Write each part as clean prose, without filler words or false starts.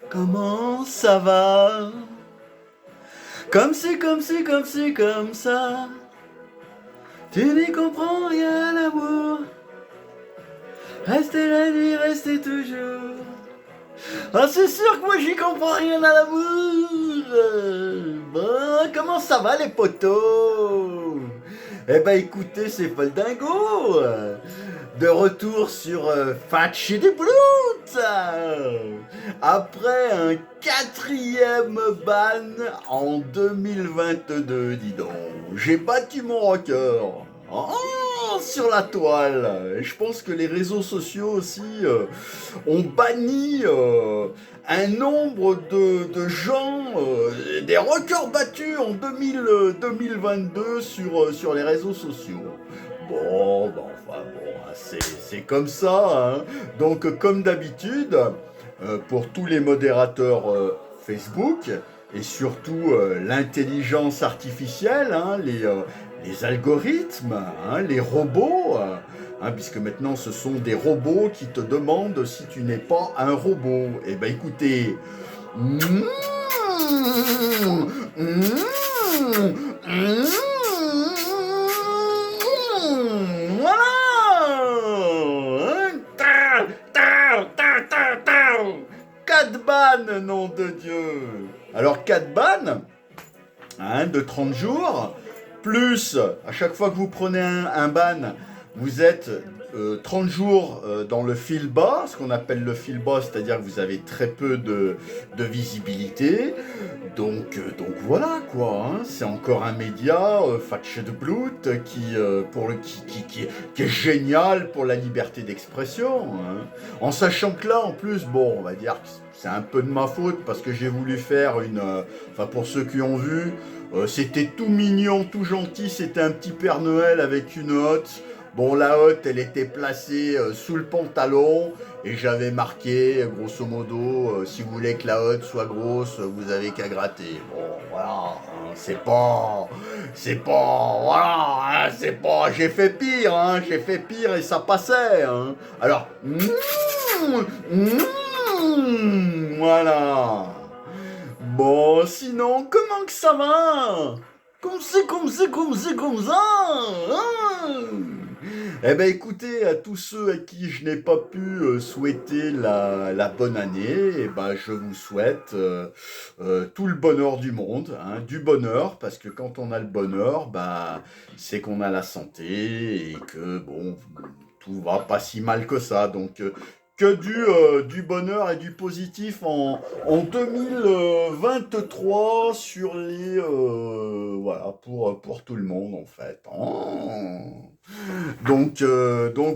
comment ça va? Comme si, comme si, comme si, comme ça. Tu n'y comprends rien à l'amour. Restez la nuit, restez toujours. Ah, c'est sûr que moi j'y comprends rien à l'amour. Bon, comment ça va les potos? Eh ben écoutez, c'est Foldingo. De retour sur Fatch et des Brutes. Après un quatrième ban en 2022, dis donc. J'ai battu mon record. Sur la toile. Et je pense que les réseaux sociaux aussi ont banni un nombre de gens, des records battus en 2022 sur les réseaux sociaux. Bon, bah, enfin bon, hein, c'est comme ça. Hein. Donc comme d'habitude, pour tous les modérateurs Facebook, et surtout l'intelligence artificielle, hein, les algorithmes, hein, les robots, hein, puisque maintenant ce sont des robots qui te demandent si tu n'es pas un robot. Eh ben écoutez, mmh, mmh, mmh, voilà, hein, quatre bannes, nom de Dieu. Alors 4 bannes, hein, de 30 jours, plus à chaque fois que vous prenez un ban, vous êtes 30 jours dans le fil bas, ce qu'on appelle le fil bas, c'est-à-dire que vous avez très peu de visibilité. Donc voilà quoi, hein, c'est encore un média, Fatch de Blut, qui est génial pour la liberté d'expression. Hein. En sachant que là, en plus, bon, on va dire que c'est un peu de ma faute parce que j'ai voulu faire enfin pour ceux qui ont vu, c'était tout mignon, tout gentil, c'était un petit Père Noël avec une hotte. Bon, la hotte, elle était placée sous le pantalon et j'avais marqué, grosso modo, si vous voulez que la hotte soit grosse, vous avez qu'à gratter. Bon, voilà, hein, voilà, hein, c'est pas, j'ai fait pire, hein, j'ai fait pire et ça passait, hein. Alors, voilà. Bon, sinon, comment que ça va? Comme ça, hein. Eh ben écoutez, à tous ceux à qui je n'ai pas pu souhaiter la bonne année, eh ben je vous souhaite tout le bonheur du monde, hein, du bonheur, parce que quand on a le bonheur, bah c'est qu'on a la santé et que bon, tout va pas si mal que ça. Donc que du bonheur et du positif en 2023 sur les voilà pour tout le monde en fait. Oh. Donc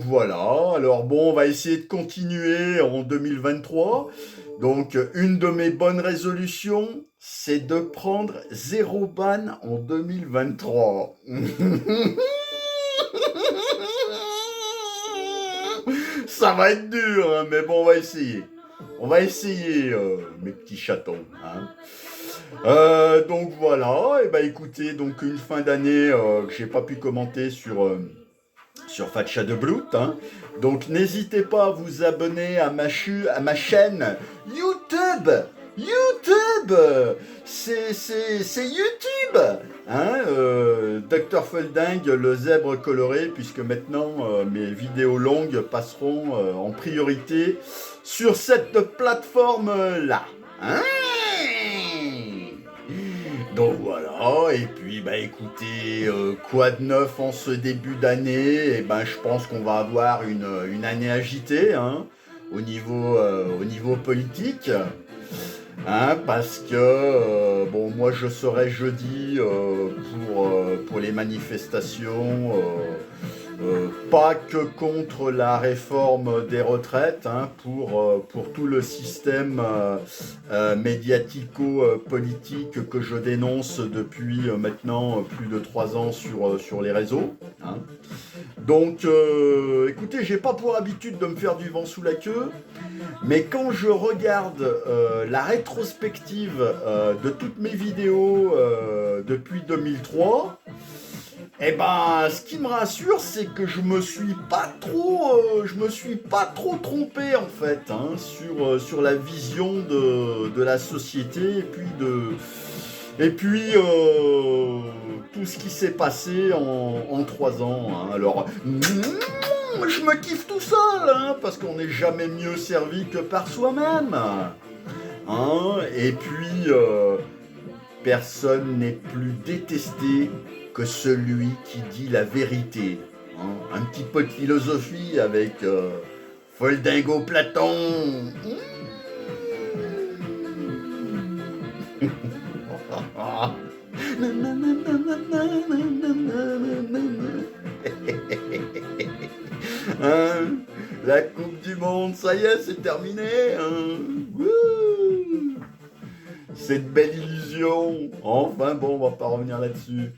voilà. Alors bon, on va essayer de continuer en 2023. Donc une de mes bonnes résolutions, c'est de prendre 0 ban en 2023. Ça va être dur, hein, mais bon, on va essayer. On va essayer, mes petits chatons. Hein. Donc voilà, et bah écoutez, donc une fin d'année que j'ai pas pu commenter sur Fatcha de Blut. Hein. Donc n'hésitez pas à vous abonner à ma chaîne YouTube. YouTube, c'est YouTube, hein, Dr Folding, le zèbre coloré, puisque maintenant mes vidéos longues passeront en priorité sur cette plateforme-là. Hein. Donc voilà, et puis bah écoutez, quoi de neuf en ce début d'année? Eh ben je pense qu'on va avoir une année agitée, hein, au niveau politique. Hein, parce que bon, moi je serai jeudi pour les manifestations, pas que contre la réforme des retraites, hein, pour tout le système médiatico-politique que je dénonce depuis maintenant plus de 3 ans sur les réseaux. Hein. Donc écoutez, j'ai pas pour habitude de me faire du vent sous la queue. Mais quand je regarde la rétrospective de toutes mes vidéos depuis 2003, Eh ben, ce qui me rassure, c'est que je me suis pas trop trompé en fait, hein, sur la vision de la société et puis tout ce qui s'est passé en 3 ans. Hein. Alors, je me kiffe tout seul, hein, parce qu'on n'est jamais mieux servi que par soi-même. Hein, et puis, personne n'est plus détesté que celui qui dit la vérité. Hein. Un petit peu de philosophie avec Foldingo Platon. Hein, la Coupe du Monde, ça y est, c'est terminé. Hein. Wouh, cette belle illusion. Enfin bon, on va pas revenir là-dessus.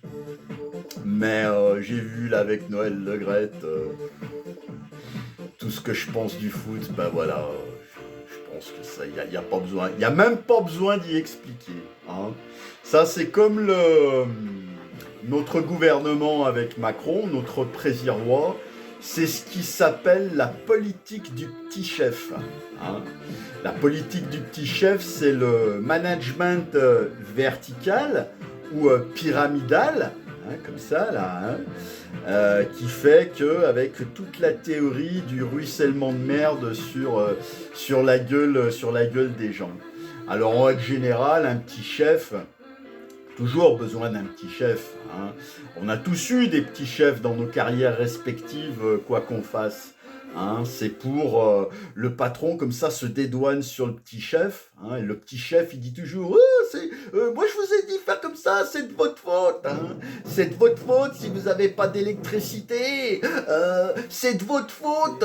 Mais j'ai vu là avec Noël Le Graët tout ce que je pense du foot. Ben voilà, je pense que ça, y a pas besoin, il y a même pas besoin d'y expliquer. Hein. Ça c'est comme notre gouvernement avec Macron, notre président. C'est ce qui s'appelle la politique du petit chef. Hein. La politique du petit chef, c'est le management vertical ou pyramidal, hein, comme ça, là, hein, qui fait qu'avec toute la théorie du ruissellement de merde sur la gueule des gens. Alors, en règle générale, un petit chef... Toujours besoin d'un petit chef. Hein. On a tous eu des petits chefs dans nos carrières respectives, quoi qu'on fasse. Hein. C'est pour le patron, comme ça, se dédouane sur le petit chef. Hein. Et le petit chef, il dit toujours moi, je vous ai dit faire comme ça, c'est de votre faute. Hein. C'est de votre faute si vous n'avez pas d'électricité. C'est de votre faute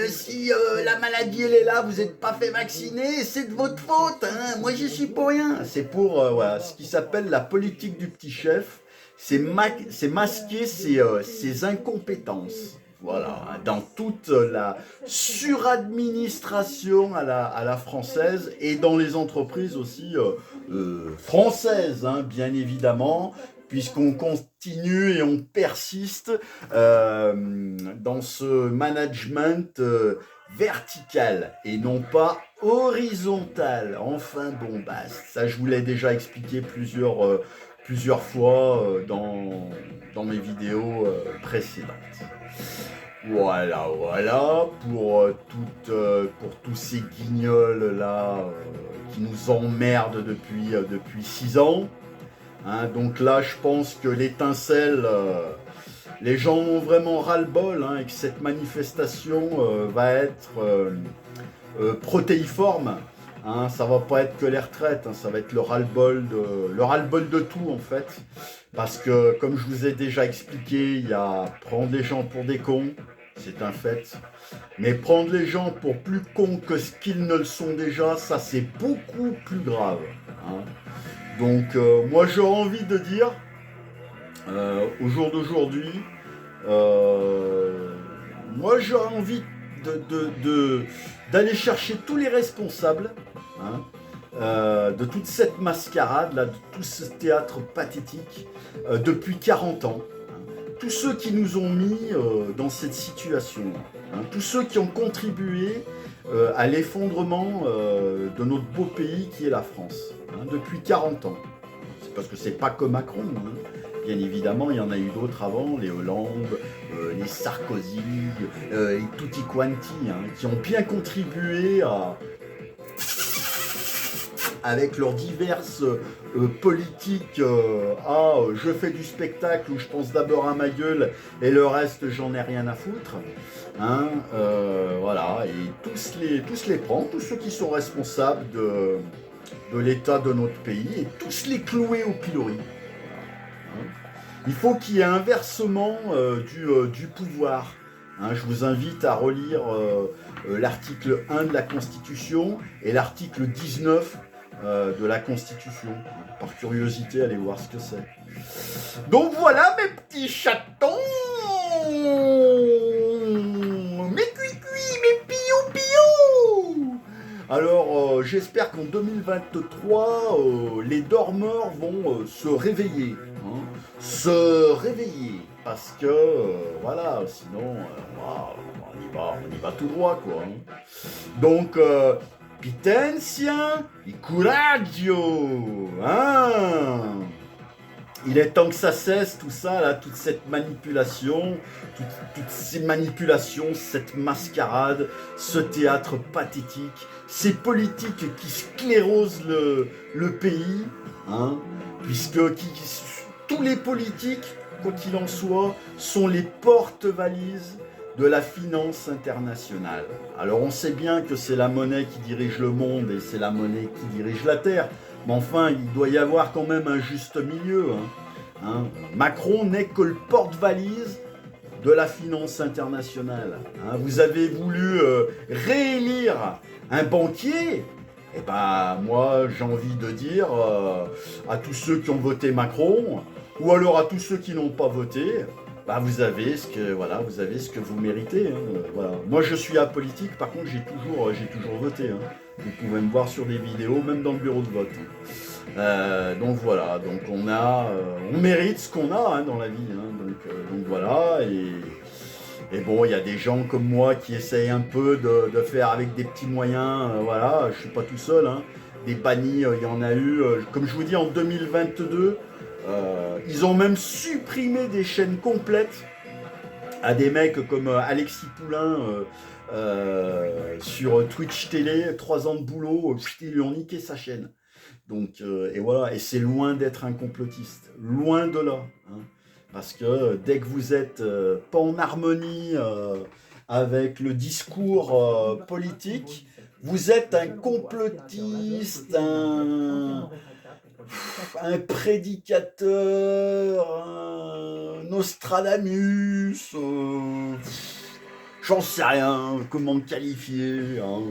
si la maladie, elle est là, vous n'êtes pas fait vacciner. C'est de votre faute. Hein. Moi, j'y suis pour rien. C'est pour voilà, ce qui s'appelle la politique du petit chef. C'est masquer ses incompétences. Voilà, dans toute la suradministration à la française et dans les entreprises aussi françaises, hein, bien évidemment, puisqu'on continue et on persiste dans ce management vertical et non pas horizontal. Enfin bon, bah, ça je vous l'ai déjà expliqué plusieurs fois dans mes vidéos précédentes. Voilà, pour tous ces guignols là qui nous emmerdent depuis 6 ans. Hein, donc là, je pense que l'étincelle, les gens ont vraiment ras-le-bol, hein, et que cette manifestation va être protéiforme. Hein, ça va pas être que les retraites, hein, ça va être le ras-le-bol de tout en fait. Parce que, comme je vous ai déjà expliqué, il y a prendre les gens pour des cons, c'est un fait. Mais prendre les gens pour plus cons que ce qu'ils ne le sont déjà, ça c'est beaucoup plus grave. Hein. Donc, moi j'aurais envie de dire, au jour d'aujourd'hui, moi j'aurais envie d'aller chercher tous les responsables, hein, de toute cette mascarade, là, de tout ce théâtre pathétique, depuis 40 ans. Hein. Tous ceux qui nous ont mis dans cette situation, hein, tous ceux qui ont contribué à l'effondrement de notre beau pays qui est la France, hein, depuis 40 ans. C'est parce que c'est pas que Macron, hein. Bien évidemment, il y en a eu d'autres avant, les Hollande, les Sarkozy, les tutti quanti, hein, qui ont bien contribué avec leurs diverses politiques je fais du spectacle ou je pense d'abord à ma gueule et le reste j'en ai rien à foutre. Hein, voilà, et tous les prendre, tous ceux qui sont responsables de l'état de notre pays et tous les clouer au pilori. Il faut qu'il y ait inversement du pouvoir. Hein, je vous invite à relire l'article 1 de la Constitution et l'article 19 de la Constitution. Par curiosité, allez voir ce que c'est. Donc voilà mes petits chatons, mes cuicui, mes piou-piou. Alors j'espère qu'en 2023, les dormeurs vont se réveiller. hein, se réveiller. Parce que, voilà, sinon, on y va tout droit, quoi. Hein. Donc, Pitenzia et coraggio, hein. Il est temps que ça cesse, tout ça, là, toute cette manipulation, toutes ces manipulations, cette mascarade, ce théâtre pathétique, ces politiques qui sclérosent le pays, hein, puisque tous les politiques, quoi qu'il en soit, sont les porte-valises de la finance internationale. Alors on sait bien que c'est la monnaie qui dirige le monde et c'est la monnaie qui dirige la terre, mais enfin il doit y avoir quand même un juste milieu. Hein. Macron n'est que le porte-valise de la finance internationale. Hein. Vous avez voulu réélire un banquier. Eh ben moi j'ai envie de dire à tous ceux qui ont voté Macron, ou alors à tous ceux qui n'ont pas voté, bah vous avez ce que vous méritez. Hein. Voilà. Moi je suis apolitique, par contre j'ai toujours voté. Hein. Vous pouvez me voir sur des vidéos, même dans le bureau de vote. Donc voilà, donc on mérite ce qu'on a hein, dans la vie. Hein. Donc voilà, et bon, il y a des gens comme moi qui essayent un peu de faire avec des petits moyens. Voilà, je suis pas tout seul. Hein. Des bannis, il y en a eu. Comme je vous dis, en 2022. Ils ont même supprimé des chaînes complètes à des mecs comme Alexis Poulain sur Twitch TV, 3 ans de boulot, ils lui ont niqué sa chaîne. Donc, et voilà, et c'est loin d'être un complotiste, loin de là. Hein, parce que dès que vous êtes pas en harmonie avec le discours politique, vous êtes un complotiste, un prédicateur, un Nostradamus, j'en sais rien, comment me qualifier. Hein.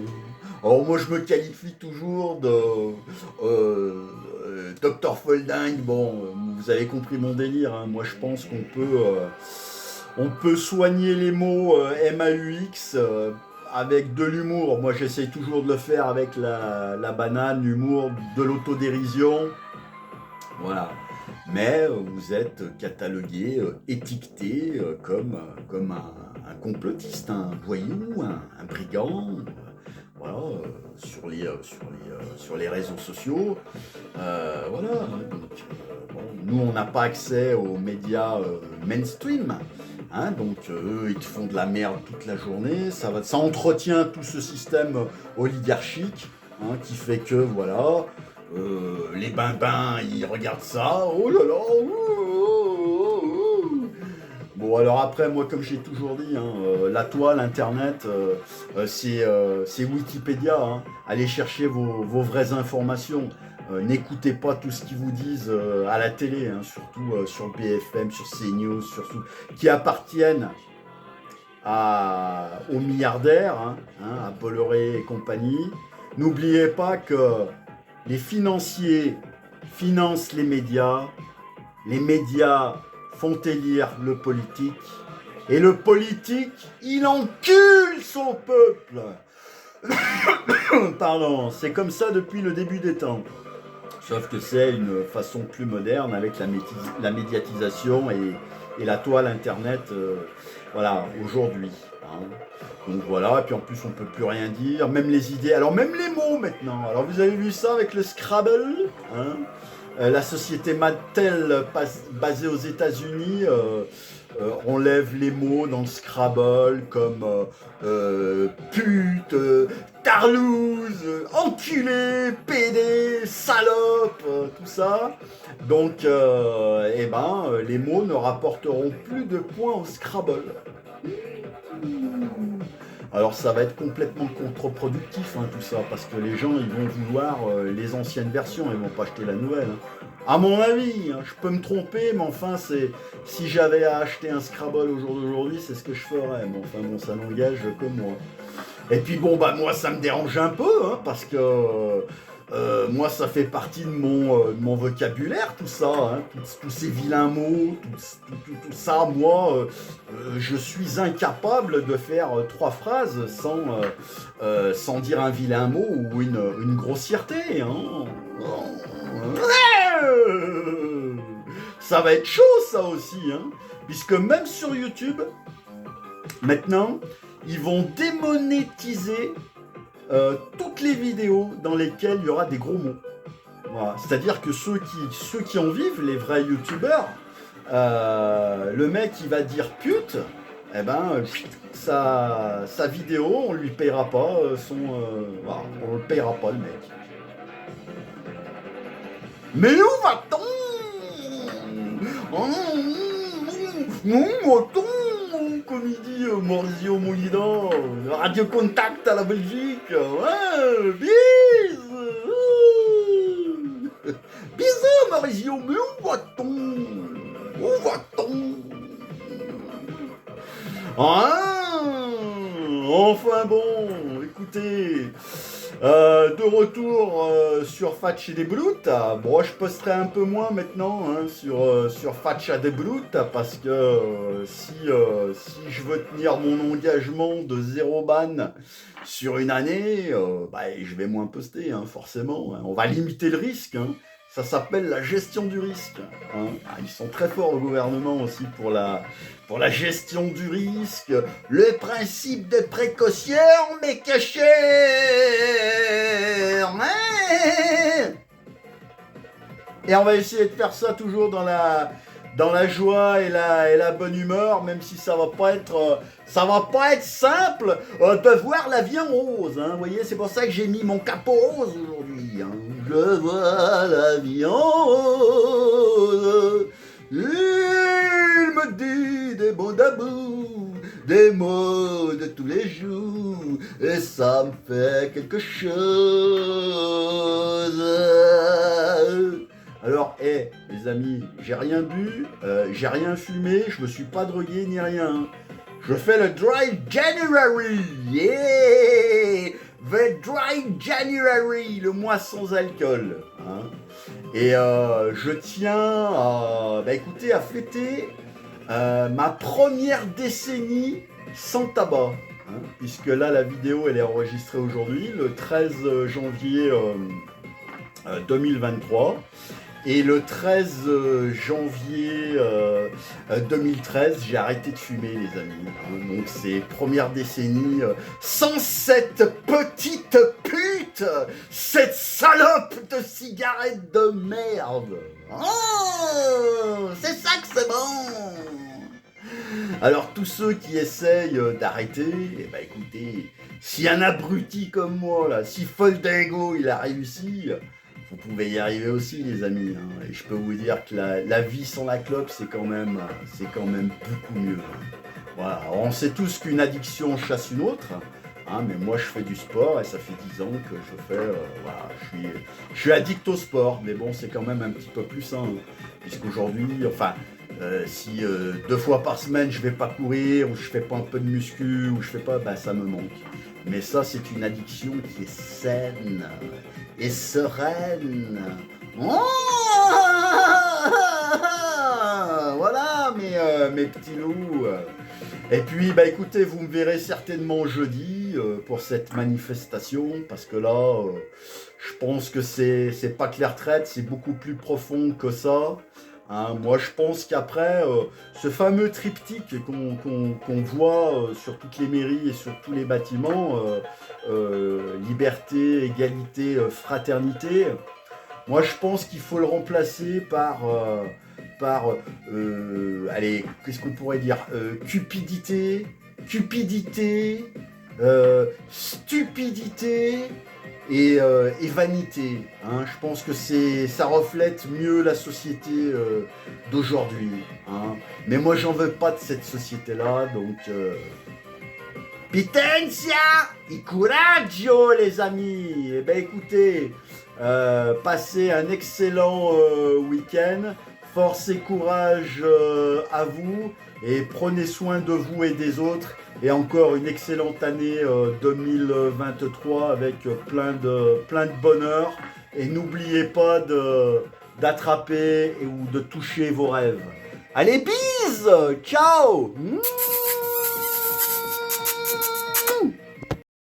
Alors moi je me qualifie toujours de Dr Folding, bon, vous avez compris mon délire, hein. Moi je pense on peut soigner les mots MAUX avec de l'humour. Moi j'essaye toujours de le faire avec la banane, l'humour, de l'autodérision. Voilà. Mais vous êtes catalogué, étiqueté comme un complotiste, un voyou, un brigand. Voilà, sur les réseaux sociaux. Voilà. Donc, bon, nous, on n'a pas accès aux médias mainstream. Hein, donc eux, ils te font de la merde toute la journée. Ça entretient tout ce système oligarchique hein, qui fait que, voilà, les bambins, ils regardent ça. Oh là là, Bon, alors après, moi, comme j'ai toujours dit, hein, la toile, Internet, c'est Wikipédia. Hein. Allez chercher vos vraies informations. N'écoutez pas tout ce qu'ils vous disent à la télé, hein, surtout sur BFM, sur CNews, surtout, qui appartiennent aux milliardaires, hein, à Bolloré et compagnie. N'oubliez pas que les financiers financent les médias font élire le politique, et le politique, il encule son peuple. Pardon, c'est comme ça depuis le début des temps. Sauf que c'est une façon plus moderne avec la médiatisation et la toile Internet, voilà, aujourd'hui. Hein. Donc voilà, et puis en plus on peut plus rien dire, même les idées, alors même les mots maintenant. Alors vous avez vu ça avec le Scrabble, hein. La société Mattel basée aux États-Unis enlève les mots dans le Scrabble comme pute, tarlouse, enculé, pédé, salope, tout ça. Donc, les mots ne rapporteront plus de points au Scrabble. Alors ça va être complètement contre-productif hein, tout ça, parce que les gens ils vont vouloir les anciennes versions, ils vont pas acheter la nouvelle. Hein. À mon avis, hein, je peux me tromper, mais enfin si j'avais à acheter un Scrabble au jour d'aujourd'hui, c'est ce que je ferais. Mais enfin bon, ça n'engage que moi. Et puis bon bah moi ça me dérange un peu, hein, parce que moi ça fait partie de mon vocabulaire, tout ça, hein, tous ces vilains mots, tout ça, moi je suis incapable de faire 3 phrases sans dire un vilain mot ou une grossièreté. Hein. ça va être chaud ça aussi, hein, puisque même sur YouTube, maintenant, ils vont démonétiser toutes les vidéos dans lesquelles il y aura des gros mots. Voilà. C'est-à-dire que ceux qui en vivent, les vrais youtubeurs, le mec il va dire pute, eh ben sa vidéo on lui payera pas voilà, on le payera pas le mec. Mais où va-t-on? Va-t-on, comme il dit Maurizio Molina, Radio Contact à la Belgique, ouais, bise. Bisous Maurizio, mais où va-t-on? Où va-t-on? Ah, enfin bon, écoutez, de retour sur Fatch et des Brutes. Bon, je posterai un peu moins maintenant hein, sur Fatch et des Brutes parce que si je veux tenir mon engagement de 0 ban sur une année, je vais moins poster, hein, forcément. Hein. On va limiter le risque. Hein. Ça s'appelle la gestion du risque. Hein. Ils sont très forts au gouvernement aussi pour la gestion du risque. Le principe de précaution, mais caché. Et on va essayer de faire ça toujours dans la joie et la bonne humeur, même si ça va pas être simple de voir la vie en rose. Hein. Vous voyez, c'est pour ça que j'ai mis mon capot rose aujourd'hui. Hein. Je vois la vie en rose. Il me dit des mots d'amour, des mots de tous les jours, et ça me fait quelque chose. Alors, les amis, j'ai rien bu, j'ai rien fumé, je me suis pas drogué ni rien. Je fais le Dry January, yeah! The Dry January, le mois sans alcool. Hein. Et je tiens à fêter ma première décennie sans tabac. Hein, puisque là, la vidéo, elle est enregistrée aujourd'hui, le 13 janvier 2023. Et le 13 janvier 2013, j'ai arrêté de fumer, les amis. Hein, donc c'est première décennie sans cette petite pute, cette salope de cigarette de merde. Oh, c'est ça que c'est bon. Alors tous ceux qui essayent d'arrêter, écoutez, si un abruti comme moi, là, si Foldingo il a réussi... Vous pouvez y arriver aussi, les amis. Hein. Et je peux vous dire que la vie sans la clope, c'est quand même beaucoup mieux. Hein. Voilà. Alors, on sait tous qu'une addiction chasse une autre. Hein, mais moi, je fais du sport et ça fait 10 ans que je fais... je suis addict au sport. Mais bon, c'est quand même un petit peu plus sain. Hein, puisqu'aujourd'hui, si 2 fois par semaine, je vais pas courir, ou je fais pas un peu de muscu, ou je fais pas... ça me manque. Mais ça, c'est une addiction qui est saine et sereine. Oh voilà mes petits loups. Et puis, écoutez, vous me verrez certainement jeudi pour cette manifestation, parce que là, je pense que c'est pas que les retraites, c'est beaucoup plus profond que ça. Hein, moi, je pense qu'après, ce fameux triptyque qu'on voit sur toutes les mairies et sur tous les bâtiments, liberté, égalité, fraternité, moi, je pense qu'il faut le remplacer par qu'est-ce qu'on pourrait dire, cupidité, stupidité et vanité. Hein. Je pense que ça reflète mieux la société d'aujourd'hui. Hein. Mais moi, j'en veux pas de cette société-là, donc... Pitenzia et coraggio, les amis. Eh ben, écoutez, passez un excellent week-end. Force et courage à vous et prenez soin de vous et des autres. Et encore une excellente année 2023 avec plein de bonheur. Et n'oubliez pas d'attraper ou de toucher vos rêves. Allez, bise! Ciao!